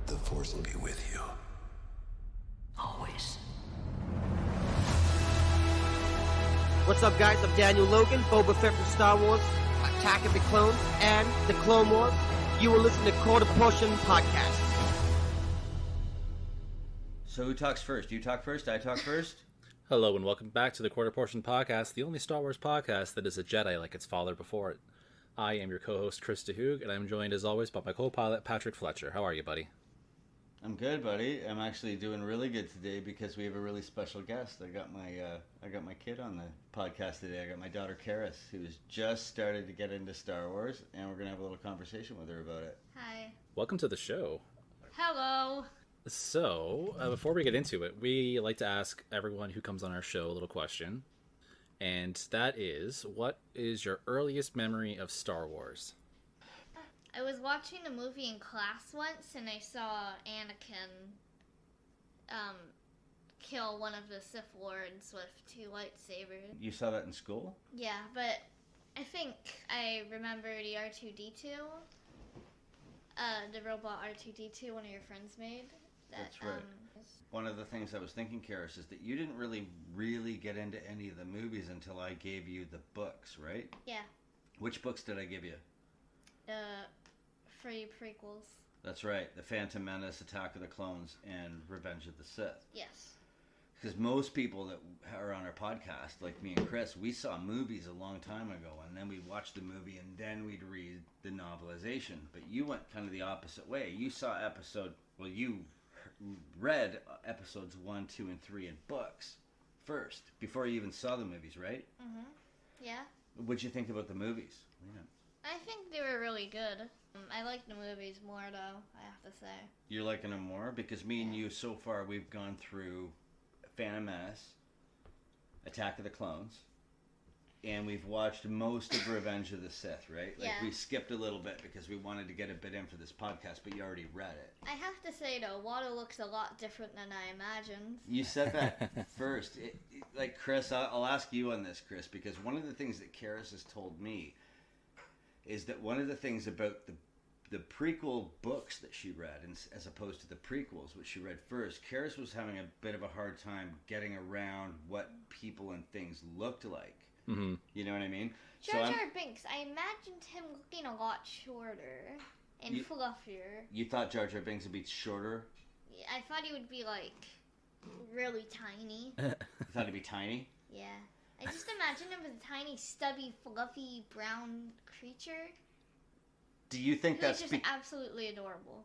The Force will be with you. Always. What's up, guys? I'm Daniel Logan, Boba Fett from Star Wars, Attack of the Clones, and The Clone Wars. You will listen to Quarter Portion Podcast. So who talks first? You talk first? I talk first? Hello and welcome back to the Quarter Portion Podcast, the only Star Wars podcast that is a Jedi like its father before it. I am your co-host, Chris DeHoog, and I'm joined as always by my co-pilot, Patrick Fletcher. How are you, buddy? I'm good, buddy. I'm actually doing really good today because we have a really special guest. I got my kid on the podcast today. I got my daughter Karis, who's just started to get into Star Wars, and we're gonna have a little conversation with her about it. Hi. Welcome to the show. Hello. So, before we get into it, we like to ask everyone who comes on our show a little question, and that is, what is your earliest memory of Star Wars? I was watching a movie in class once, and I saw Anakin kill one of the Sith Lords with two lightsabers. You saw that in school? Yeah, but I think I remember the R2-D2, the robot R2-D2 one of your friends made. That's right. One of the things I was thinking, Karis, is that you didn't really get into any of the movies until I gave you the books, right? Yeah. Which books did I give you? The free prequels. That's right. The Phantom Menace, Attack of the Clones, and Revenge of the Sith. Yes. Because most people that are on our podcast, like me and Chris, we saw movies a long time ago, and then we'd watch the movie, and then we'd read the novelization. But you went kind of the opposite way. You you read episodes 1, 2, and 3 in books first, before you even saw the movies, right? Mm-hmm. Yeah. What'd you think about the movies? Yeah. I think they were really good. I like the movies more, though, I have to say. You're liking them more? Because me and you, so far, we've gone through Phantom Menace, Attack of the Clones, and we've watched most of Revenge of the Sith, right? Like, Yeah. we skipped a little bit because we wanted to get a bit in for this podcast, but you already read it. I have to say, though, Watto looks a lot different than I imagined. You said that first. Like, Chris, I'll ask you on this, Chris, because one of the things that Karis has told me is that one of the things about the prequel books that she read, as opposed to the prequels, which she read first, Karis was having a bit of a hard time getting around what people and things looked like. Mm-hmm. You know what I mean? Jar Jar Binks, I imagined him looking a lot shorter and fluffier. You thought Jar Jar Binks would be shorter? Yeah, I thought he would be, like, really tiny. You thought he'd be tiny? Yeah. I just imagined him as a tiny, stubby, fluffy, brown creature. Do you think that's just absolutely adorable?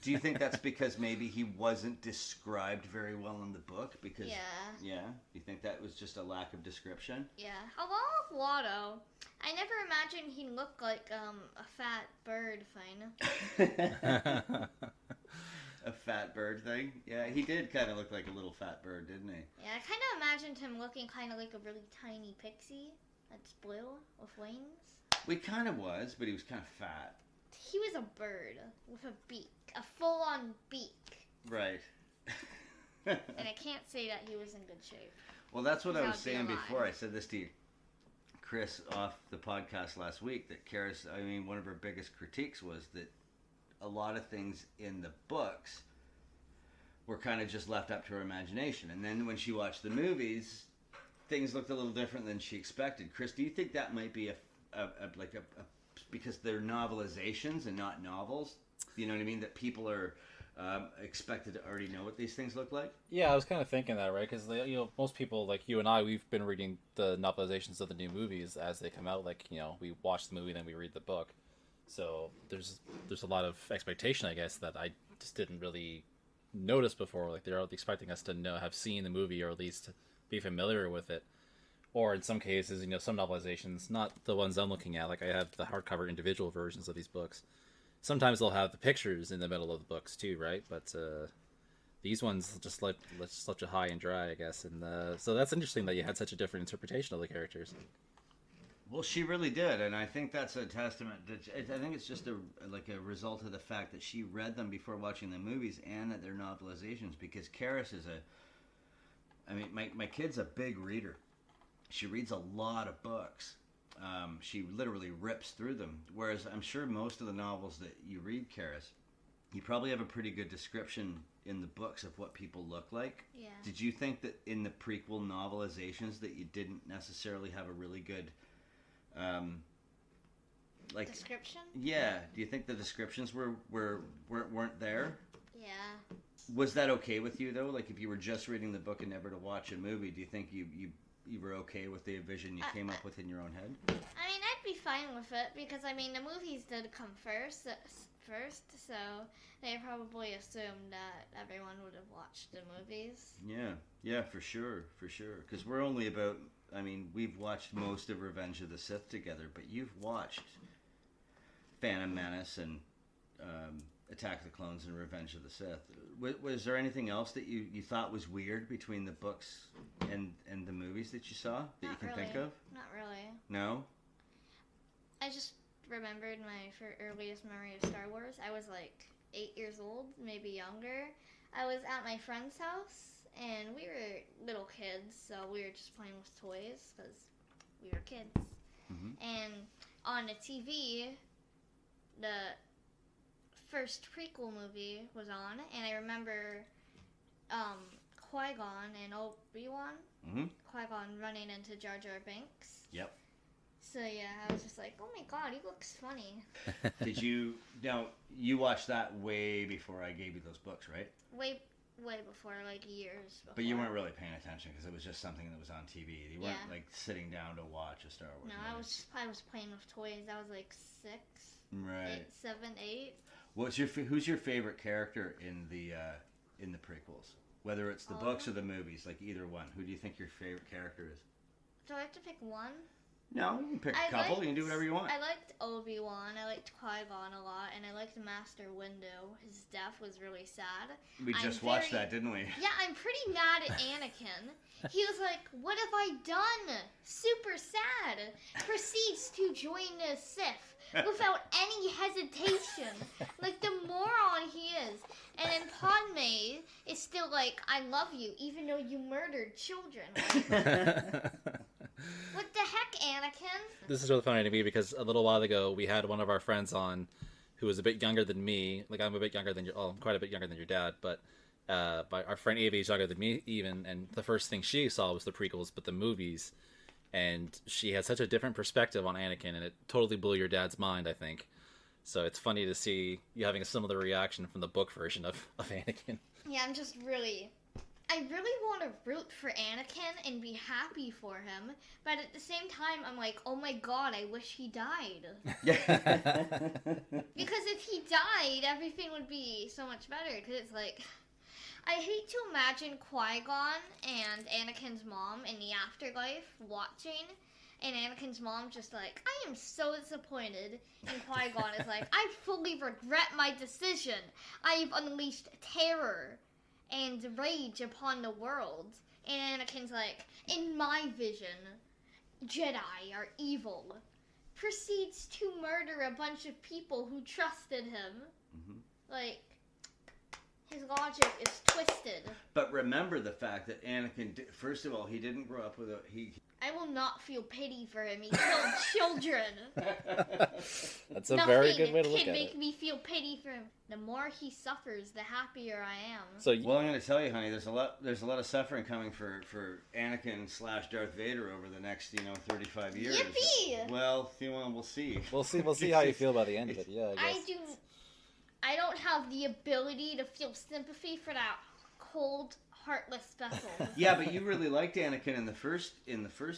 Do you think that's because maybe he wasn't described very well in the book? Because yeah, you think that was just a lack of description? Yeah. Along with Watto, I never imagined he looked like a fat bird thing. A fat bird thing? Yeah, he did kind of look like a little fat bird, didn't he? Yeah, I kind of imagined him looking kind of like a really tiny pixie that's blue with wings. Well, he kind of was, but he was kind of fat. He was a bird with a beak. A full-on beak. Right. And I can't say that he was in good shape. Well, that's what I was saying alive. before. I said this to you, Chris, off the podcast last week, that Karis, one of her biggest critiques was that a lot of things in the books were kind of just left up to her imagination. And then when she watched the movies, things looked a little different than she expected. Chris, do you think that might be because they're novelizations and not novels? You know what I mean? That people are expected to already know what these things look like? Yeah, I was kind of thinking that, right? Because most people, like you and I, we've been reading the novelizations of the new movies as they come out. Like, we watch the movie, then we read the book. So there's a lot of expectation, I guess, that I just didn't really notice before. Like, they're expecting us to have seen the movie, or at least be familiar with it. Or in some cases, some novelizations, not the ones I'm looking at. Like, I have the hardcover individual versions of these books. Sometimes they'll have the pictures in the middle of the books too, right? But these ones just let you high and dry, I guess. And so that's interesting that you had such a different interpretation of the characters. Well, she really did, and I think that's a testament. I think it's just a result of the fact that she read them before watching the movies, and that they're novelizations. Because Karis is my kid's a big reader. She reads a lot of books. She literally rips through them. Whereas I'm sure most of the novels that you read, Karis, you probably have a pretty good description in the books of what people look like. Yeah. Did you think that in the prequel novelizations that you didn't necessarily have a really good, Description? Yeah. Do you think the descriptions weren't there? Yeah. Was that okay with you though? Like if you were just reading the book and never to watch a movie, do you think you were okay with the vision you came up with in your own head? I mean, I'd be fine with it because I mean the movies did come first, so they probably assumed that everyone would have watched the movies. Yeah, for sure. Because we're only about. I mean, we've watched most of Revenge of the Sith together, but you've watched Phantom Menace and Attack of the Clones and Revenge of the Sith. Was there anything else that you thought was weird between the books and the movies that you saw that you can think of? Not really. No? I just remembered my earliest memory of Star Wars. I was like 8 years old, maybe younger. I was at my friend's house, and we were little kids, so we were just playing with toys because we were kids. Mm-hmm. And on the TV, the first prequel movie was on, and I remember Qui-Gon and Obi-Wan. Mm-hmm. Qui-Gon running into Jar Jar Binks. Yep. So yeah, I was just like, oh my god, he looks funny. Did you... Now, you watched that way before I gave you those books, right? Way before, like years before. But you weren't really paying attention because it was just something that was on TV. You weren't Yeah. like sitting down to watch a Star Wars No, movie. I was playing with toys. I was like 6, Right. 7, 8. Who's your favorite character in the prequels? Whether it's the books or the movies, like either one. Who do you think your favorite character is? Do I have to pick one? No, you can pick a couple. You can do whatever you want. I liked Obi-Wan. I liked Qui-Gon a lot, and I liked Master Windu. His death was really sad. We just watched that, didn't we? Yeah, I'm pretty mad at Anakin. He was like, "What have I done?" Super sad. Proceeds to join the Sith without any hesitation. Like the moron he is. And then Padme is still like, "I love you, even though you murdered children." Like, what the heck, Anakin? This is really funny to me because a little while ago we had one of our friends on who was a bit younger than me. Like I'm a bit younger than I'm quite a bit younger than your dad, but our friend Ava is younger than me even, and the first thing she saw was the prequels, but the movies, and she had such a different perspective on Anakin, and it totally blew your dad's mind, I think. So it's funny to see you having a similar reaction from the book version of Anakin. Yeah, I really want to root for Anakin and be happy for him, but at the same time, I'm like, oh my god, I wish he died. Because if he died, everything would be so much better, because it's like, I hate to imagine Qui-Gon and Anakin's mom in the afterlife watching, and Anakin's mom just like, I am so disappointed, and Qui-Gon is like, I fully regret my decision. I've unleashed terror and rage upon the world. And Anakin's like, in my vision, Jedi are evil. Proceeds to murder a bunch of people who trusted him. Mm-hmm. Like, his logic is twisted. But remember the fact that Anakin, first of all, he didn't grow up with I will not feel pity for him. He killed children. That's a very good way to look at Nothing can it. make me feel pity for him. The more he suffers, the happier I am. So Well, I'm going to tell you, honey, there's a lot of suffering coming for Anakin / Darth Vader over the next 35 years. Yippee! Well, we'll see. we'll see how you feel by the end of it. Yeah, I guess. I don't have the ability to feel sympathy for that cold, heartless vessel. Yeah, but you really liked Anakin in the first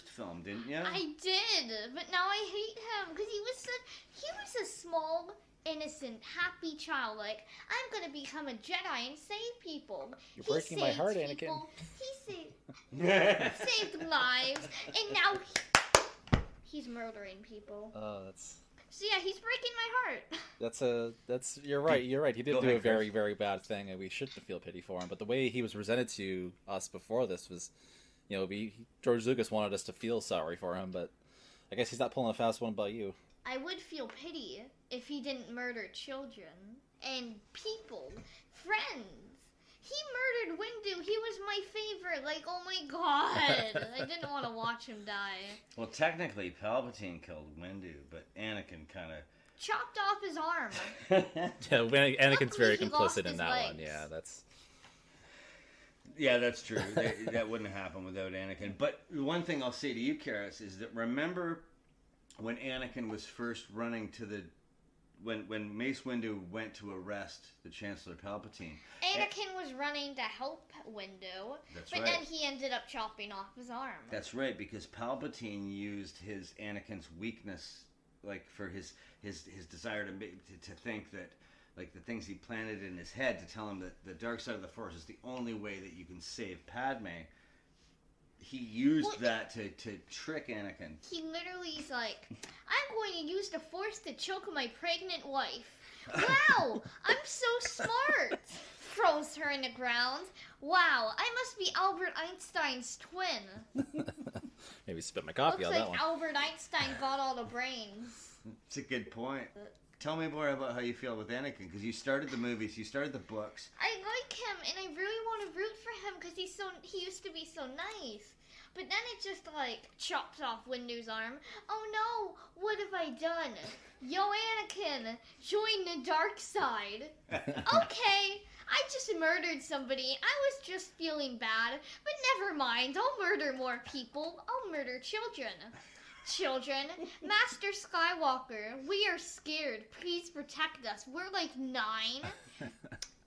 film, didn't you? I did, but now I hate him because he was a small, innocent, happy child. Like, I'm gonna become a Jedi and save people. You're breaking my heart, Anakin. He saved lives, and now he's murdering people. That's So yeah, he's breaking my heart. that's you're right. You're right. He did Go do ahead, a very, Chris. very bad thing, and we shouldn't feel pity for him. But the way he was presented to us before this was, George Lucas wanted us to feel sorry for him, but I guess he's not pulling a fast one by you. I would feel pity if he didn't murder children and people, friends. He murdered Windu. He was my favorite. Like, oh my god. I didn't want to watch him die. Well, technically, Palpatine killed Windu, but Anakin kind of chopped off his arm. Yeah, Anakin's very Luckily, he lost complicit in his that legs. one. Yeah, that's. Yeah, that's true. That wouldn't happen without Anakin. But one thing I'll say to you, Karis, is that remember when Anakin was first running to the... When Mace Windu went to arrest the Chancellor Palpatine... Anakin was running to help Windu, That's but right. then he ended up chopping off his arm. That's right, because Palpatine used his Anakin's weakness, like for his desire to think that, like the things he planted in his head to tell him that the dark side of the Force is the only way that you can save Padme. He used that to trick Anakin. He literally is like, I'm going to use the Force to choke my pregnant wife. Wow, I'm so smart. Throws her in the ground. Wow, I must be Albert Einstein's twin. Maybe spit my coffee Looks on like that one. Albert Einstein got all the brains. It's a good point. Tell me more about how you feel with Anakin, because you started the movies, you started the books. I like him, and I really want to root for him because he used to be so nice. But then it just like chops off Windu's arm. Oh no, what have I done? Yo, Anakin, join the dark side. Okay, I just murdered somebody. I was just feeling bad, but never mind. I'll murder more people. I'll murder children. Children, Master Skywalker, we are scared. Please protect us. We're like 9.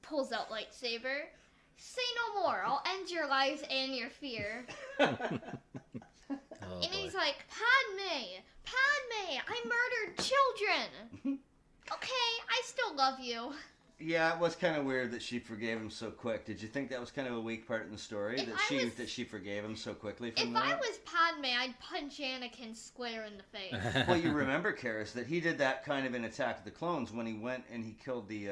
Pulls out lightsaber. Say no more. I'll end your lives and your fear. Oh, And boy. he's like, Padme, I murdered children. Okay, I still love you. Yeah, it was kind of weird that she forgave him so quick. Did you think that was kind of a weak part in the story? That she forgave him so quickly from If that? I was Padme, I'd punch Anakin square in the face. Well, you remember, Karis, that he did that kind of in Attack of the Clones when he went and he killed the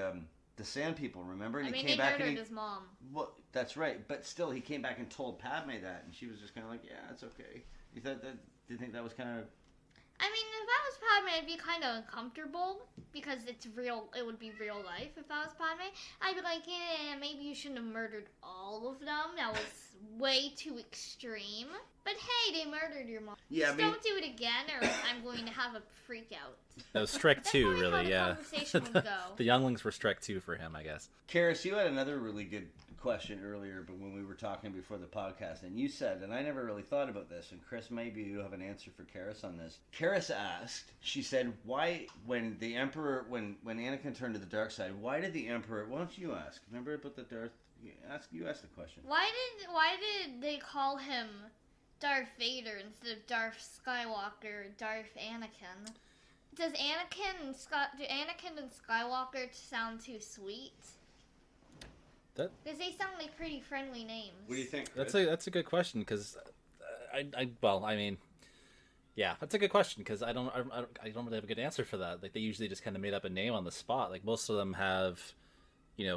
Sand People, remember? And I mean, he came they back murdered and his mom. Well, that's right, but still, he came back and told Padme that, and she was just kind of like, yeah, it's okay. You thought that? Do you think that was kind of... I mean, if I was Padme, I'd be kind of uncomfortable because it's real. It would be real life. If I was Padme, I'd be like, yeah, maybe you shouldn't have murdered all of them. That was way too extreme. But hey, they murdered your mom. Yeah, Just don't do it again, or I'm going to have a freak out. That was Shrek That's 2, probably how really, the yeah. conversation would go. The younglings were Shrek 2 for him, I guess. Karis, you had another really good question earlier, but when we were talking before the podcast, and you said, and I never really thought about this, and Chris, maybe you have an answer for Karis on this. Karis asked, she said, why, when the Emperor, when Anakin turned to the dark side, why did the Emperor, why don't you ask? Remember about the Darth, you asked the question. Why did they call him Darth Vader instead of Darth Skywalker or Darth Anakin? Does do Anakin and Skywalker sound too sweet? Because they sound like pretty friendly names. What do you think, Chris? That's a good question, because yeah, that's a good question, because I don't really have a good answer for that. Like, they usually just kind of made up a name on the spot. Like, most of them have, there's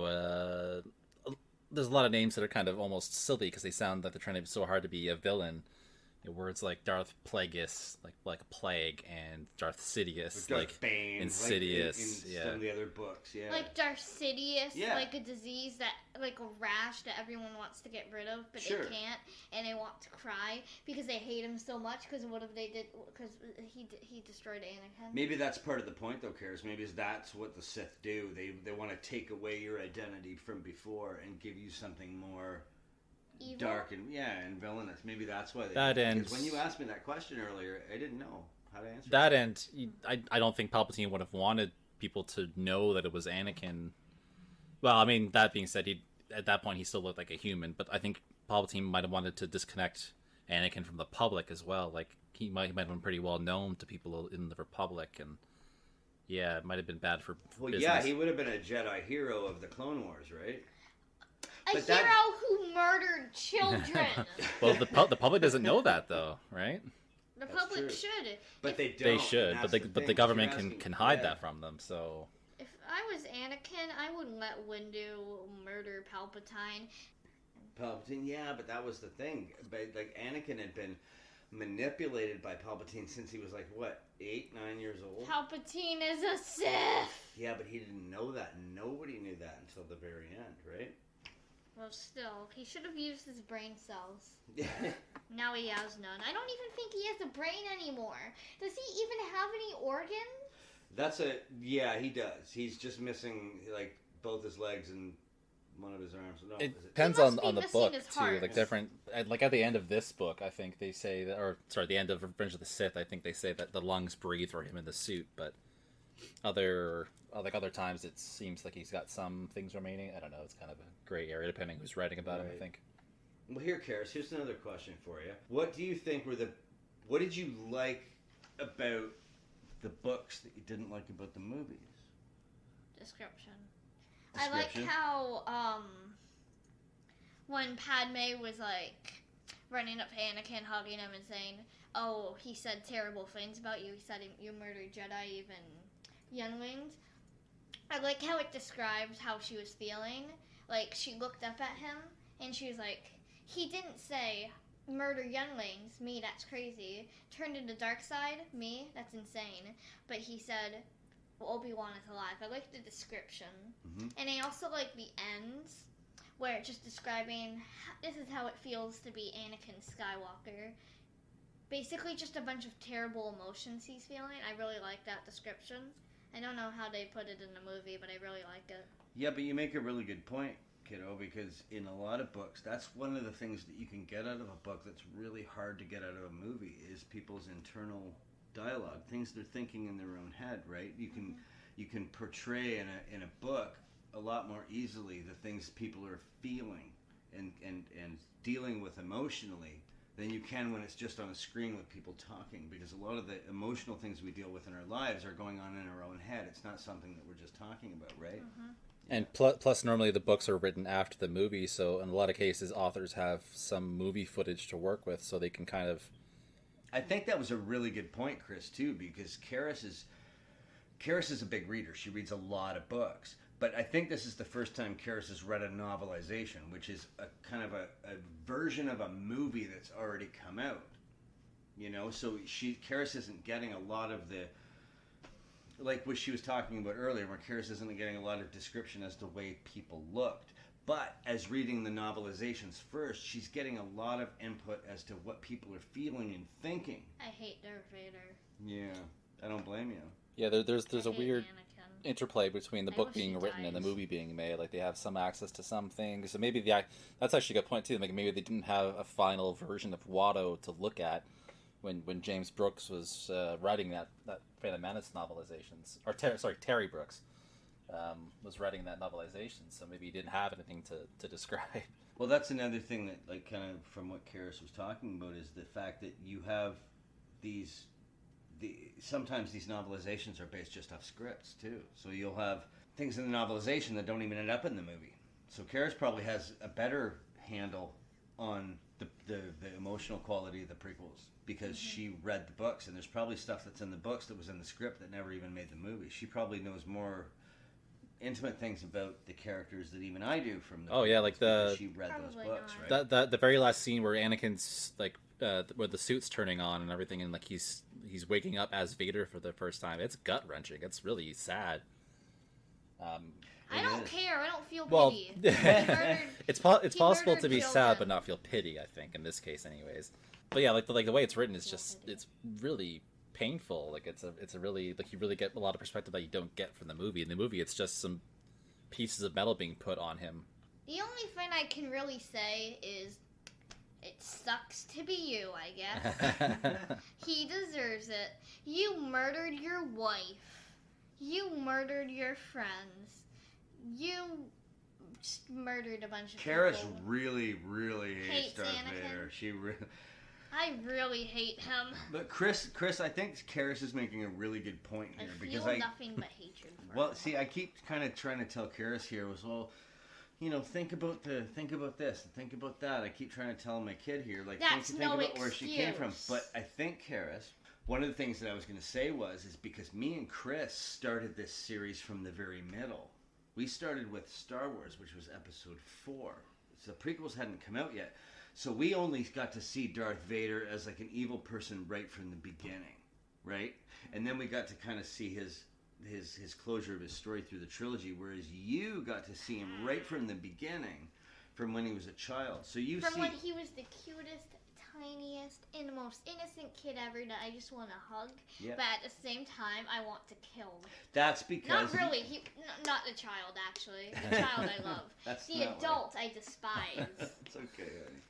a lot of names that are kind of almost silly because they sound like they're trying to be so hard to be a villain. Words like Darth Plagueis, like a plague, and Darth Sidious, Darth like Bane, Insidious, like in some of the other books, yeah. Like Darth Sidious, Yeah. like a disease that, like a rash that everyone wants to get rid of, but Sure. they can't, and they want to cry because they hate him so much. Because what if they did? Because he destroyed Anakin. Maybe that's part of the point, though, Karis. Maybe that's what the Sith do. They want to take away your identity from before and give you something more Evil? dark and villainous. Maybe that's why they That do it. and- Because when you asked me that question earlier, I didn't know how to answer that. And I don't think Palpatine would have wanted people to know that it was Anakin. Well, I mean, that being said, at that point he still looked like a human, but I think Palpatine might have wanted to disconnect Anakin from the public as well. Like, he might have been pretty well known to people in the Republic, and yeah, it might have been bad for Well, business. yeah, he would have been a Jedi hero of the Clone Wars, right? A But hero that- who murdered children. Well, the public doesn't know that, though, right? The That's public true. should. But they don't. They and should, that's but the thing. government You're asking- can hide yeah. that from them. So If I was Anakin, I wouldn't let Windu murder Palpatine. Palpatine, yeah, but that was the thing. But like Anakin had been manipulated by Palpatine since he was like what, 8, 9 years old. Palpatine is a Sith. Yeah, but he didn't know that. Nobody knew that until the very end, right? Well, still, he should have used his brain cells. Now he has none. I don't even think he has a brain anymore. Does he even have any organs? Yeah, he does. He's just missing like both his legs and one of his arms. No, It is it? depends He must on be the missing book his too. heart. Like different, like at the end of this book, I think they say that, or sorry, the end of Revenge of the Sith, I think they say that the lungs breathe for him in the suit, but other times it seems like he's got some things remaining. I don't know. It's kind of a gray area depending who's writing about him. I think. Well, here, Karis, here's another question for you. What do you think what did you like about the books that you didn't like about the movies? Description. I like how when Padme was like running up to Anakin, hugging him, and saying, "Oh, he said terrible things about you. He said you murdered Jedi, even younglings." I like how it describes how she was feeling. Like she looked up at him and she was like, "He didn't say murder younglings. Me, that's crazy. Turned into dark side. Me, that's insane." But he said, Obi-Wan is alive. I like the description. Mm-hmm. And I also like the ends, where it's just describing, this is how it feels to be Anakin Skywalker. Basically just a bunch of terrible emotions he's feeling. I really like that description. I don't know how they put it in the movie, but I really like it. Yeah, but you make a really good point, kiddo, because in a lot of books, that's one of the things that you can get out of a book that's really hard to get out of a movie is people's internal dialogue, things they're thinking in their own head, right? You can portray in a book a lot more easily the things people are feeling and dealing with emotionally than you can when it's just on a screen with people talking, because a lot of the emotional things we deal with in our lives are going on in our own head. It's not something that we're just talking about, right? Mm-hmm. And plus, normally the books are written after the movie, so in a lot of cases, authors have some movie footage to work with, so they can kind of. I think that was a really good point, Chris, too, because Karis is a big reader. She reads a lot of books. But I think this is the first time Karis has read a novelization, which is a kind of a version of a movie that's already come out. You know, so Karis isn't getting a lot of the, like what she was talking about earlier, where Karis isn't getting a lot of description as to the way people looked. But as reading the novelizations first, she's getting a lot of input as to what people are feeling and thinking. I hate Darth Vader. Yeah, I don't blame you. Yeah, there's a weird Anakin. interplay between the I book wish he being written and the dies. movie being made. Like they have some access to some things, so maybe that's actually a good point too. Like maybe they didn't have a final version of Watto to look at when James Brooks was writing that Phantom Menace novelizations, or Terry Brooks was writing that novelization. So maybe he didn't have anything to describe. Well, that's another thing that, like, kind of from what Karis was talking about is the fact that you have sometimes these novelizations are based just off scripts too. So you'll have things in the novelization that don't even end up in the movie. So Karis probably has a better handle on the emotional quality of the prequels because she read the books, and there's probably stuff that's in the books that was in the script that never even made the movie. She probably knows more intimate things about the characters that even I do from the Yeah, like because she read those Probably books, not. right? The very last scene where Anakin's like where the suit's turning on and everything, and like he's waking up as Vader for the first time. It's gut wrenching. It's really sad. I don't care. I don't feel Well, pity. Murdered- it's he possible murdered to be sad children. but not feel pity. I think in this case, anyways. But yeah, like the way it's written is just it's really painful. Like it's a really like you really get a lot of perspective that you don't get from the movie. In the movie, it's just some pieces of metal being put on him. The only thing I can really say is it sucks to be you, I guess. He deserves it. You murdered your wife. You murdered your friends. You just murdered a bunch of Karis people. really, really hates Hates Darth Anakin. Vader. She really. I really hate him. But Chris, I think Karis is making a really good point I here feel because nothing but hatred for Well, him. see, I keep kind of trying to tell Karis here was, well, you know, think about this, and think about that. I keep trying to tell my kid here, like, That's think no about where she came from. excuse. But I think, Karis, one of the things that I was going to say is because me and Chris started this series from the very middle. We started with Star Wars, which was episode 4. So the prequels hadn't come out yet. So we only got to see Darth Vader as like an evil person right from the beginning, right? And then we got to kind of see his closure of his story through the trilogy, whereas you got to see him right from the beginning, from when he was a child. So you From see, when he was the cutest, tiniest and most innocent kid ever that I just want to hug. Yeah. But at the same time, I want to kill. That's because... Not really. Not the child, actually. The child I love. That's the not adult I despise. It's okay, honey.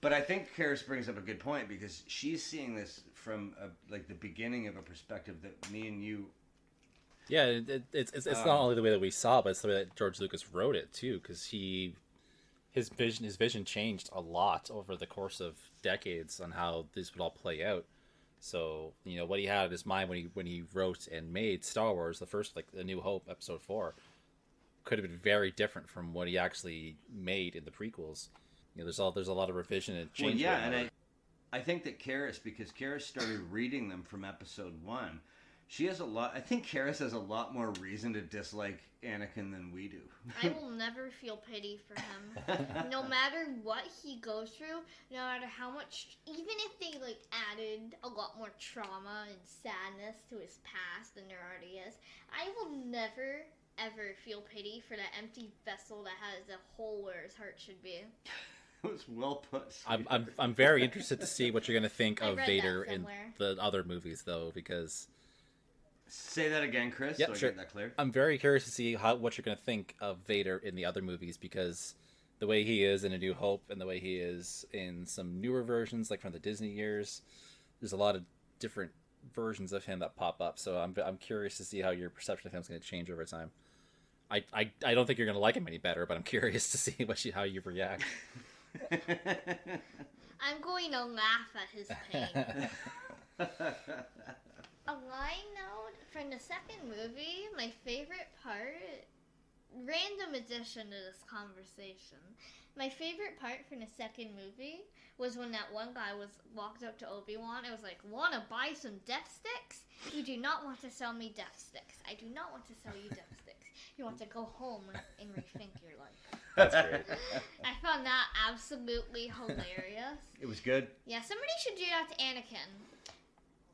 But I think Karis brings up a good point, because she's seeing this from like the beginning of a perspective that me and you... Yeah, it's not only the way that we saw it, but it's the way that George Lucas wrote it too, because his vision changed a lot over the course of decades on how this would all play out. So, you know, what he had in his mind when he wrote and made Star Wars, the first, like, A New Hope, Episode 4, could have been very different from what he actually made in the prequels. You know, there's a lot of revision and change. Well, yeah, and I think that Karis, because Karis started reading them from Episode 1, she has a lot... I think Karis has a lot more reason to dislike Anakin than we do. I will never feel pity for him. No matter what he goes through, no matter how much... Even if they, like, added a lot more trauma and sadness to his past than there already is, I will never, ever feel pity for that empty vessel that has a hole where his heart should be. It was well put. I'm very interested to see what you're going to think of Vader in somewhere. the other movies, though, because... Say that again, Chris, Yeah, so I sure. get that clear. I'm very curious to see what you're going to think of Vader in the other movies, because the way he is in A New Hope and the way he is in some newer versions, like from the Disney years, there's a lot of different versions of him that pop up. So I'm curious to see how your perception of him is going to change over time. I don't think you're going to like him any better, but I'm curious to see how you react. I'm going to laugh at his pain. A line note from the second movie, my favorite part, random addition to this conversation. My favorite part from the second movie was when that one guy walked up to Obi-Wan and was like, "Want to buy some death sticks? You do not want to sell me death sticks. I do not want to sell you death sticks. You want to go home and rethink your life." That's great. I found that absolutely hilarious. It was good. Yeah, somebody should do that to Anakin.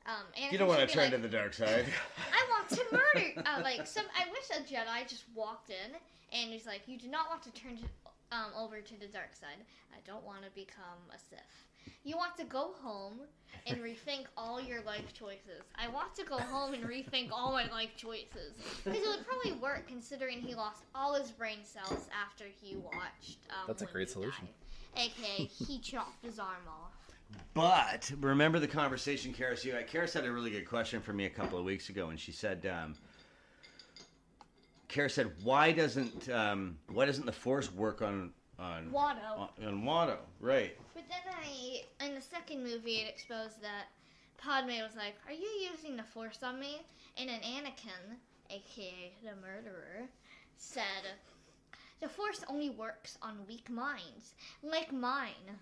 Anakin You don't want should to be turn like, to the dark side. I want to murder. I wish a Jedi just walked in and he's like, "You do not want to turn over to the dark side. I don't want to become a Sith. You want to go home and rethink all your life choices. I want to go home and rethink all my life choices." Because it would probably work, considering he lost all his brain cells after he watched. That's a When great We solution. Die. AKA, he chopped his arm off. But remember the conversation, Karis. Karis had a really good question for me a couple of weeks ago, and she said, Karis said, why doesn't the Force work on Watto. on Watto? Right. But then in the second movie, it exposed that Padme was like, "Are you using the Force on me?" And then Anakin, aka the murderer, said, "The Force only works on weak minds, like mine."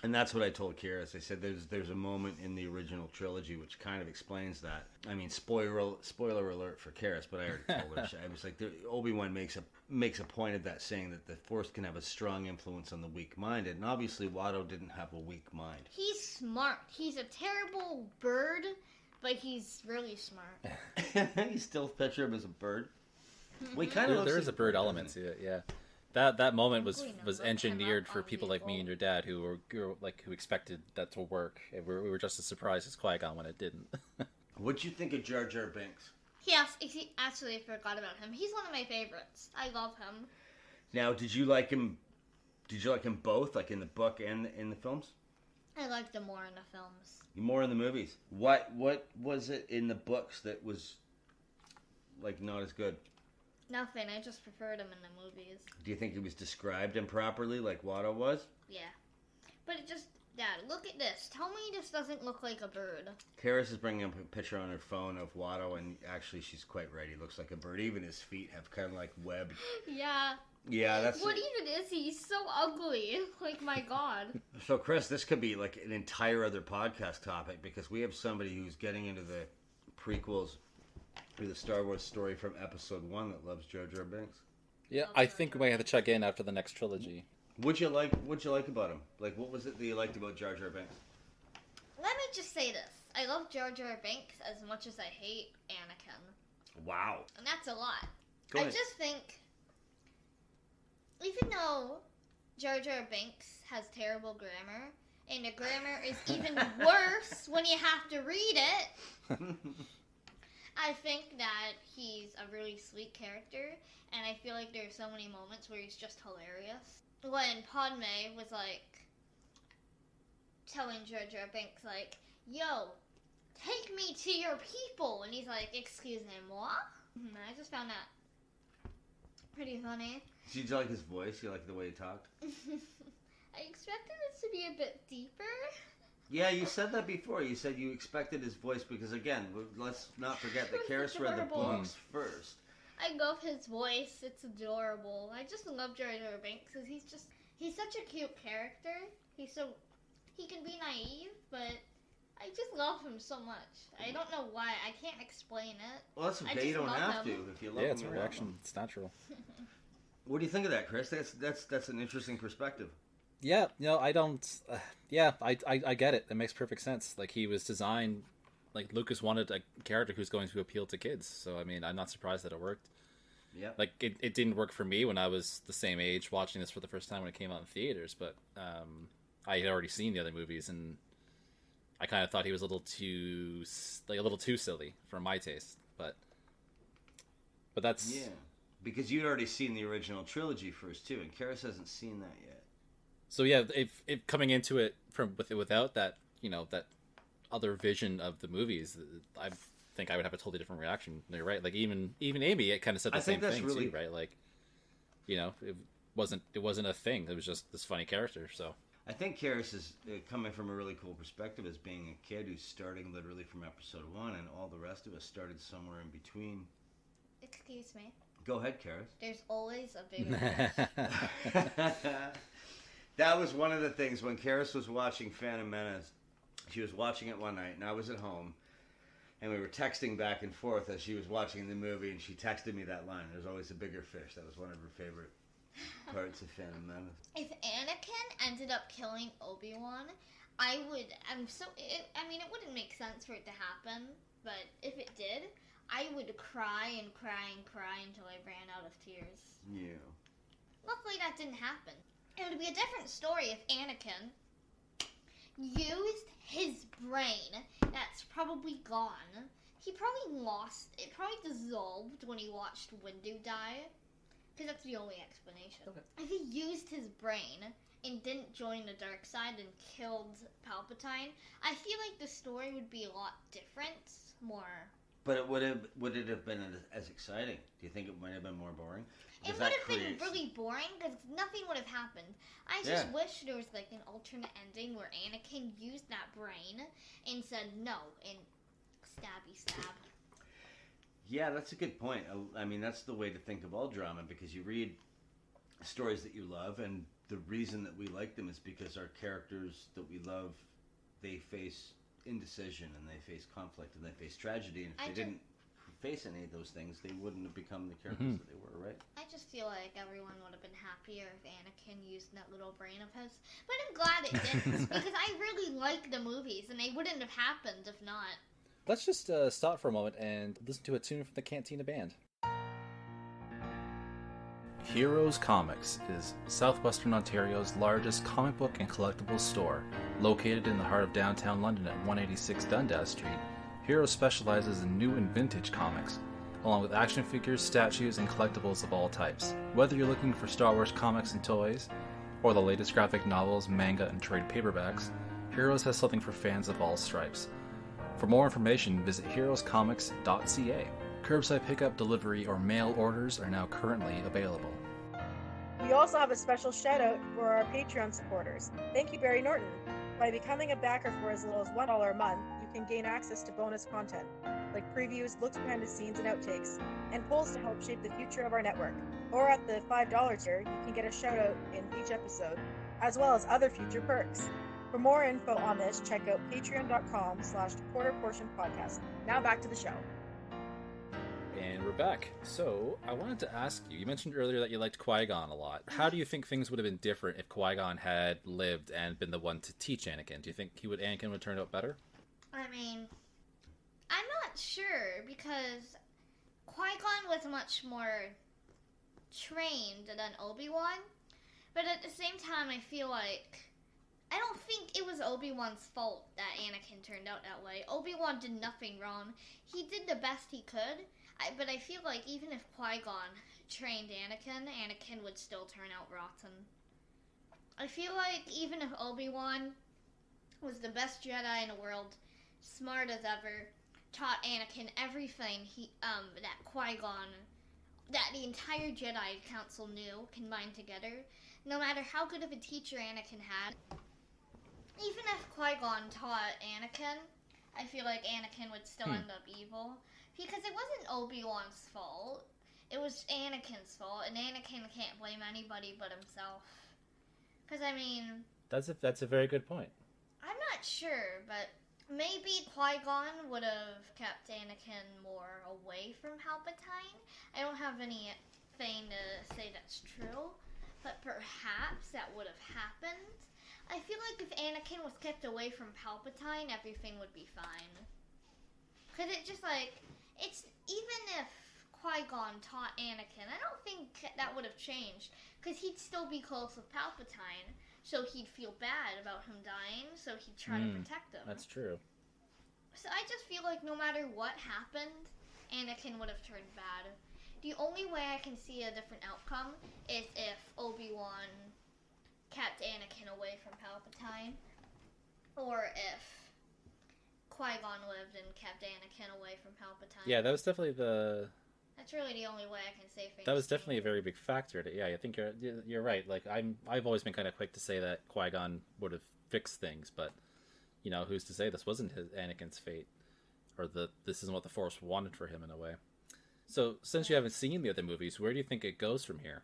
And that's what I told Karis. I said there's a moment in the original trilogy which kind of explains that. I mean, spoiler alert for Karis, but I already told her. I was like, Obi-Wan makes a point of that, saying that the Force can have a strong influence on the weak-minded, and obviously Watto didn't have a weak mind. He's smart. He's a terrible bird, but he's really smart. You still picture him as a bird? Well, he kind of There is a bird element to it, yeah. That moment was Probably not. engineered Came for out people like me and your dad who expected that to work. And we were just as surprised as Qui-Gon when it didn't. What'd you think of Jar Jar Binks? Yes, actually, I forgot about him. He's one of my favorites. I love him. Now, did you like him? Did you like him both, like in the book and in the films? I liked him more in the films. More in the movies. What was it in the books that was like not as good? Nothing. I just preferred him in the movies. Do you think he was described improperly, like Watto was? Yeah. But it just... Dad, look at this. Tell me this doesn't look like a bird. Karis is bringing up a picture on her phone of Watto, and actually she's quite right. He looks like a bird. Even his feet have kind of like webbed. Yeah. Yeah, that's... What even is he? He's so ugly. Like, my God. So, Chris, this could be like an entire other podcast topic, because we have somebody who's getting into the prequels or the Star Wars story from Episode 1 that loves Jar Jar Binks. Yeah, I think we might have to check in after the next trilogy. What'd you like about him? Like, what was it that you liked about Jar Jar Binks? Let me just say this. I love Jar Jar Binks as much as I hate Anakin. Wow. And that's a lot. Go ahead. I just think, even though Jar Jar Binks has terrible grammar, and the grammar is even worse when you have to read it. I think that he's a really sweet character, and I feel like there's so many moments where he's just hilarious. When Padme was like telling Jar Jar Binks like, "Yo, take me to your people," and he's like, "Excusez-moi." I just found that pretty funny. Did you like his voice? You like the way he talked? I expected it to be a bit deeper. Yeah, you said that before. You said you expected his voice because, again, let's not forget that Karis read the books first. I love his voice. It's adorable. I just love Jar Jar Binks because he's such a cute character. He can be naive, but I just love him so much. I don't know why. I can't explain it. Well, that's okay. You don't have to. If you love him, it's a reaction. It's natural. What do you think of that, Chris? That's an interesting perspective. Yeah, I don't. I get it. It makes perfect sense. Like, he was designed. Like, Lucas wanted a character who's going to appeal to kids. So, I mean, I'm not surprised that it worked. Yeah. Like, it didn't work for me when I was the same age watching this for the first time when it came out in theaters. But I had already seen the other movies, and I kind of thought he was a little too silly for my taste. But that's because you'd already seen the original trilogy first too, and Karis hasn't seen that yet. So yeah, if coming into it without that, that other vision of the movies, I think I would have a totally different reaction. You're right. Like even Amy, it kind of said the same thing too, right? Like, it wasn't a thing. It was just this funny character. So I think Karis is coming from a really cool perspective as being a kid who's starting literally from episode 1, and all the rest of us started somewhere in between. Excuse me. Go ahead, Karis. There's always a bigger fish. That was one of the things when Karis was watching Phantom Menace. She was watching it one night, and I was at home, and we were texting back and forth as she was watching the movie, and she texted me that line. There's always a bigger fish. That was one of her favorite parts of Phantom Menace. If Anakin ended up killing Obi-Wan, it wouldn't make sense for it to happen, but if it did, I would cry and cry and cry until I ran out of tears. Yeah. Luckily that didn't happen. It would be a different story if Anakin used his brain that's probably gone. He probably lost, it probably dissolved when he watched Windu die. Because that's the only explanation. Okay. If he used his brain and didn't join the dark side and killed Palpatine, I feel like the story would be a lot different, more... But would it have been as exciting? Do you think it might have been more boring? It would have been really boring because nothing would have happened. I just wish there was like an alternate ending where Anakin used that brain and said no and stabby stab. Yeah, that's a good point. I mean, that's the way to think of all drama, because you read stories that you love, and the reason that we like them is because our characters that we love, they face indecision, and they face conflict, and they face tragedy, and if they didn't face any of those things, they wouldn't have become the characters that they were, right? I just feel like everyone would have been happier if Anakin used that little brain of his, but I'm glad it didn't, because I really like the movies, and they wouldn't have happened if not. Let's just stop for a moment and listen to a tune from the Cantina Band. Heroes Comics is Southwestern Ontario's largest comic book and collectibles store. Located in the heart of downtown London at 186 Dundas Street, Heroes specializes in new and vintage comics, along with action figures, statues, and collectibles of all types. Whether you're looking for Star Wars comics and toys, or the latest graphic novels, manga, and trade paperbacks, Heroes has something for fans of all stripes. For more information, visit heroescomics.ca. Curbside pickup, delivery, or mail orders are now currently available. We also have a special shout out for our Patreon supporters. Thank you, Barry Norton. By becoming a backer for as little as $1 a month, you can gain access to bonus content, like previews, looks behind the scenes and outtakes, and polls to help shape the future of our network. Or at the $5 tier, you can get a shout out in each episode, as well as other future perks. For more info on this, check out patreon.com/quarterportionpodcast. Now back to the show. And we're back. So, I wanted to ask you mentioned earlier that you liked Qui-Gon a lot. How do you think things would have been different if Qui-Gon had lived and been the one to teach Anakin? Do you think Anakin would turn out better? I mean, I'm not sure, because Qui-Gon was much more trained than Obi-Wan, but at the same time I feel like I don't think it was Obi-Wan's fault that Anakin turned out that way. Obi-Wan did nothing wrong. He did the best he could, but I feel like even if Qui-Gon trained Anakin, Anakin would still turn out rotten. I feel like even if Obi-Wan was the best Jedi in the world, smart as ever, taught Anakin everything that Qui-Gon, that the entire Jedi Council knew combined together, no matter how good of a teacher Anakin had, even if Qui-Gon taught Anakin, I feel like Anakin would still end up evil. Because it wasn't Obi-Wan's fault. It was Anakin's fault, and Anakin can't blame anybody but himself. Because, I mean... That's a very good point. I'm not sure, but maybe Qui-Gon would have kept Anakin more away from Palpatine. I don't have anything to say that's true, but perhaps that would have happened. I feel like if Anakin was kept away from Palpatine, everything would be fine. Because it's just like, even if Qui-Gon taught Anakin, I don't think that would have changed. Because he'd still be close with Palpatine, so he'd feel bad about him dying, so he'd try to protect him. That's true. So I just feel like no matter what happened, Anakin would have turned bad. The only way I can see a different outcome is if Obi-Wan kept Anakin away from Palpatine, or if Qui-Gon lived and kept Anakin away from Palpatine. Yeah, that was definitely That's really the only way I can say things. That was definitely a very big factor. I think you're right. Like I've always been kind of quick to say that Qui-Gon would have fixed things, but who's to say this wasn't Anakin's fate, or this isn't what the Force wanted for him in a way. So since you haven't seen the other movies, where do you think it goes from here?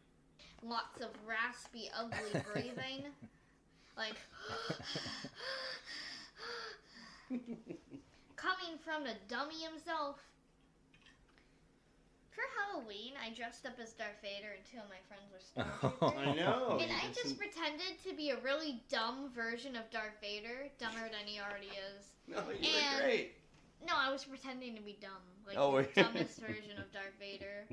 Lots of raspy, ugly breathing. Like... coming from the dummy himself. For Halloween, I dressed up as Darth Vader and two of my friends were stormtroopers. I know. And I just pretended to be a really dumb version of Darth Vader, dumber than he already is. No, you were great. No, I was pretending to be dumb. Like the dumbest version of Darth Vader.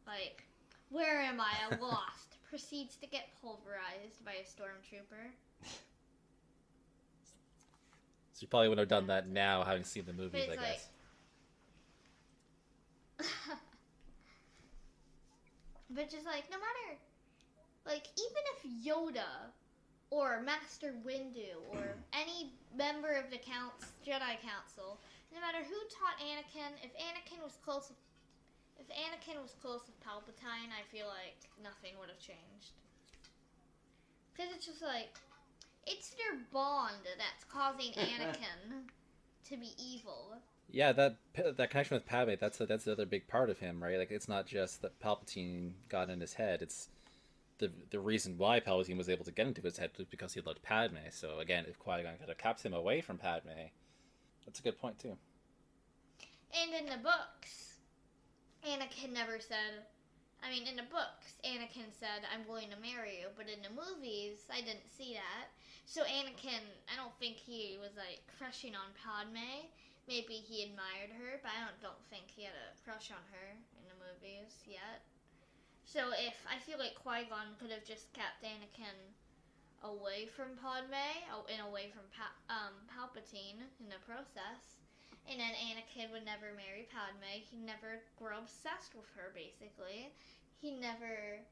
Like, where am I? I'm lost. Proceeds to get pulverized by a stormtrooper. So you probably would have done that now, having seen the movies, I guess. But just like, no matter, like, even if Yoda or Master Windu or any member of the Jedi Council, no matter who taught Anakin, if Anakin was close with Palpatine, I feel like nothing would have changed. Because it's just like, it's their bond that's causing Anakin to be evil. Yeah, that connection with Padme, that's the other big part of him, right? Like, it's not just that Palpatine got in his head, it's the reason why Palpatine was able to get into his head was because he loved Padme. So again, if Qui-Gon could have kept him away from Padme, that's a good point too. And in the books, Anakin never said... in the books, Anakin said, I'm going to marry you. But in the movies, I didn't see that. So Anakin, I don't think he was, like, crushing on Padme. Maybe he admired her, but I don't think he had a crush on her in the movies yet. So I feel like Qui-Gon could have just kept Anakin away from Padme, and away from Palpatine in the process. And then Anakin would never marry Padme. He'd never grow obsessed with her, basically. He'd never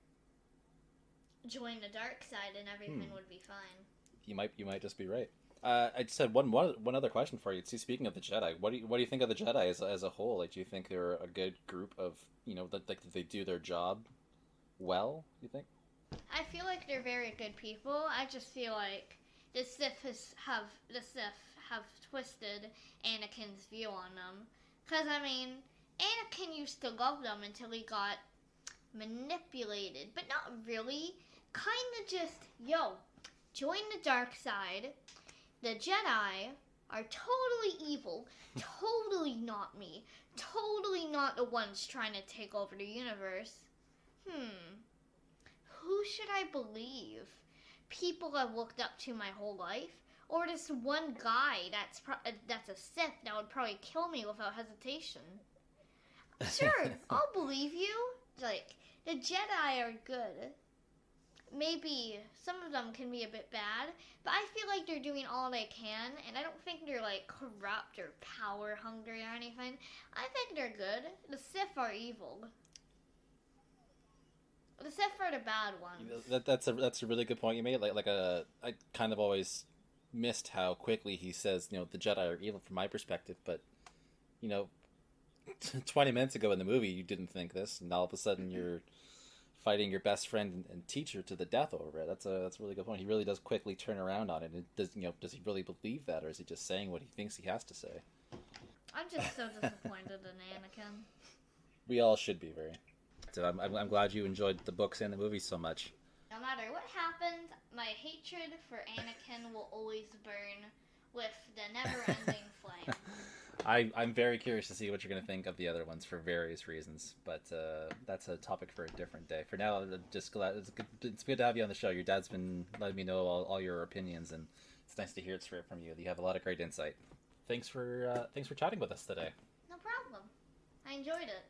join the dark side, and everything would be fine. You might just be right. I just had one other question for you. See, speaking of the Jedi, what do you think of the Jedi as a whole? Like, do you think they're a good group of that they do their job well? You think? I feel like they're very good people. I just feel like the Sith have twisted Anakin's view on them. Because, Anakin used to love them until he got manipulated. But not really. Kind of just, join the dark side. The Jedi are totally evil. Totally not me. Totally not the ones trying to take over the universe. Who should I believe? People I've looked up to my whole life? Or this one guy that's a Sith that would probably kill me without hesitation? Sure, I'll believe you. Like, the Jedi are good. maybe some of them can be a bit bad, but I feel like they're doing all they can, and I don't think they're like corrupt or power hungry or anything. I think they're good. The Sith are evil. The Sith are the bad ones. That's a really good point you made. I kind of always missed how quickly he says, the Jedi are evil from my perspective, but 20 minutes ago in the movie you didn't think this, and all of a sudden you're fighting your best friend and teacher to the death over it. That's a really good point. He really does quickly turn around on it. And does he really believe that, or is he just saying what he thinks he has to say? I'm just so disappointed in Anakin. We all should be very. So I'm glad you enjoyed the books and the movies so much. No matter what happens, my hatred for Anakin will always burn with the never-ending flame. I'm very curious to see what you're going to think of the other ones for various reasons, but that's a topic for a different day. For now, I'm just glad it's good to have you on the show. Your dad's been letting me know all your opinions, and it's nice to hear it straight from you. You have a lot of great insight. Thanks for chatting with us today. No problem. I enjoyed it.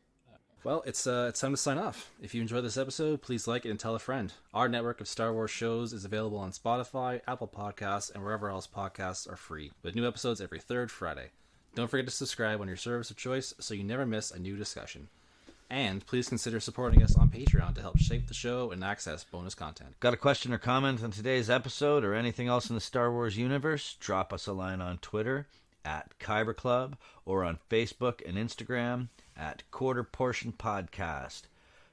Well, it's time to sign off. If you enjoyed this episode, please like it and tell a friend. Our network of Star Wars shows is available on Spotify, Apple Podcasts, and wherever else podcasts are free, with new episodes every third Friday. Don't forget to subscribe on your service of choice so you never miss a new discussion. And please consider supporting us on Patreon to help shape the show and access bonus content. Got a question or comment on today's episode or anything else in the Star Wars universe? Drop us a line on Twitter at Kyber Club or on Facebook and Instagram at Quarter Portion Podcast.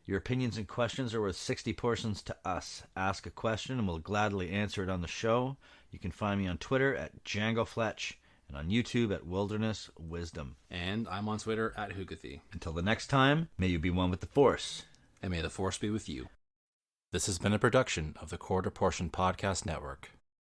Your opinions and questions are worth 60 portions to us. Ask a question and we'll gladly answer it on the show. You can find me on Twitter at Django Fletch and on YouTube at Wilderness Wisdom. And I'm on Twitter at Hugathy. Until the next time, may you be one with the Force. And may the Force be with you. This has been a production of the Quarter Portion Podcast Network.